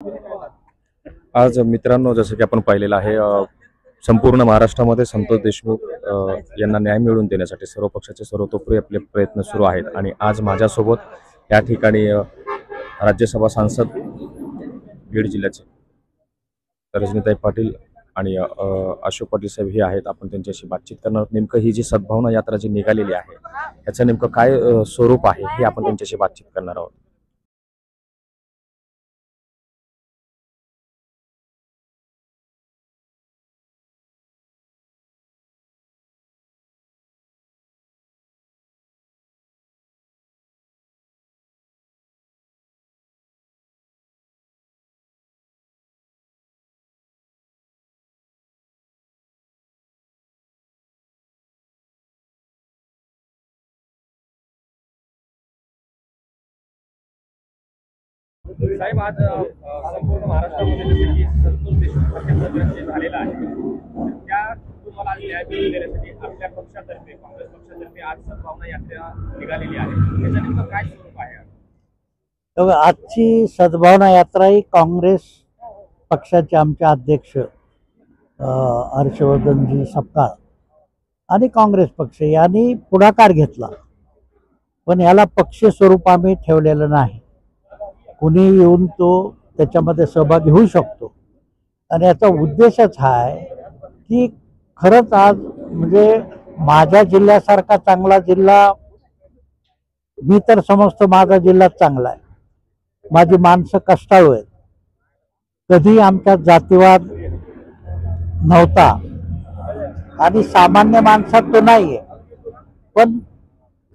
आज मित्रांनो, जसं की आपण पाहिलेलं आहे, संपूर्ण महाराष्ट्रामध्ये संतोष देशमुख यांना न्याय मिळवून देण्यासाठी सर्व पक्षाचे सर्वतोपरी आपले प्रयत्न सुरू आहेत। आणि आज माझ्यासोबत या ठिकाणी राज्यसभा सांसद बीड जिल्ह्याचे रजनीताई पाटील आणि अशोक पाटील साहेब हे आहेत। आपण त्यांच्याशी बातचीत करणार आहोत। नेमकं ही जी सद्भावना यात्रा जी निघालेली आहे त्याचं नेमकं काय स्वरूप आहे हे आपण त्यांच्याशी बातचीत करणार आहोत। साहेब, आज संपूर्ण महाराष्ट्रामध्ये जसे की संतोष देशमुख प्रकरण झालेलं आहे, त्या तुम्हाला आज न्याय मिळवून देण्यासाठी आपल्या पक्षातर्फे, काँग्रेस पक्षातर्फे आज सद्भावना यात्रा निघालेली आहे। त्याचं नेमकं काय स्वरूप आहे? आजची सद्भावना यात्रा ही काँग्रेस पक्षाचे आमचे अध्यक्ष हर्षवर्धनजी सपकाळ आणि काँग्रेस पक्ष यांनी पुढाकार घेतला, पण याला पक्ष स्वरूप आम्ही ठेवलेलं नाही। कुणी येऊन तो त्याच्यामध्ये सहभागी होऊ शकतो आणि याचा उद्देशच हा आहे की खरंच आज म्हणजे माझ्या जिल्ह्यासारखा चांगला जिल्हा मी तर समजतो, माझा जिल्हा चांगला आहे। माझी माणसं कष्टाळू आहेत, कधी आमच्यात जातीवाद नव्हता आणि सामान्य माणसात तो नाहीये, पण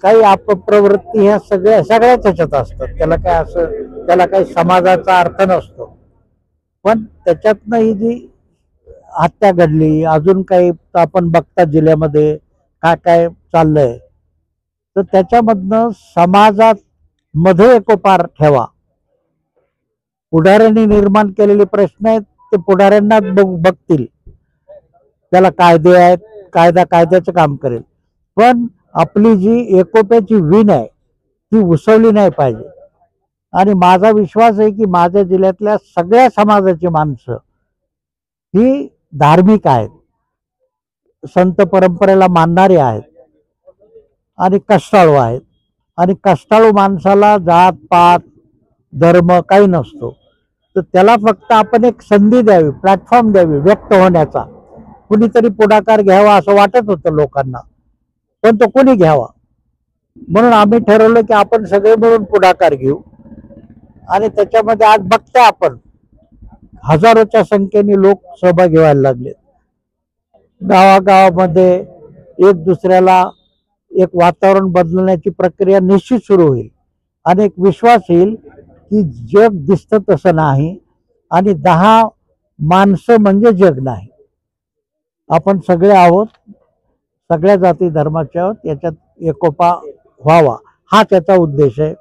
काही अपप्रवृत्ती ह्या सगळ्याच ह्याच्यात असतात। त्याला काही समाजाचा अर्थ नसतो, पण त्याच्यातनं ही जी हत्या घडली, अजून काही आपण बघता जिल्ह्यामध्ये काय काय चाललंय, तर त्याच्यामधनं समाजात मध्ये एकोपार ठेवा। पुढाऱ्यांनी निर्माण केलेले प्रश्न आहेत ते पुढाऱ्यांना बघतील, त्याला कायदे आहेत, कायद्याचं काम करेल, पण आपली जी एकोप्याची वीण आहे ती उसवली नाही पाहिजे। आणि माझा विश्वास आहे की माझ्या जिल्ह्यातल्या सगळ्या समाजाची माणसं ही धार्मिक आहेत, संत परंपरेला मानणारे आहेत आणि कष्टाळू आहेत। आणि कष्टाळू माणसाला जात पात धर्म काही नसतो, तर त्याला फक्त आपण एक संधी द्यावी, प्लॅटफॉर्म द्यावी व्यक्त होण्याचा। कुणीतरी पुढाकार घ्यावा असं वाटत होतं लोकांना, पण तो कोणी घ्यावा, म्हणून आम्ही ठरवलं की आपण सगळे मिळून पुढाकार घेऊ। आणि त्याच्यामध्ये आज बघताय आपण हजारोच्या संख्येने लोक सहभागी व्हायला लागले। गावागावामध्ये एक दुसऱ्याला एक वातावरण बदलण्याची प्रक्रिया निश्चित सुरू होईल आणि एक विश्वास येईल की जग दिसतं तसं नाही आणि 10 माणसं म्हणजे जग नाही, आपण सगळे आहोत, सगळ्या जाती धर्माचे आहोत, याच्यात एकोपा व्हावा हा त्याचा उद्देश आहे।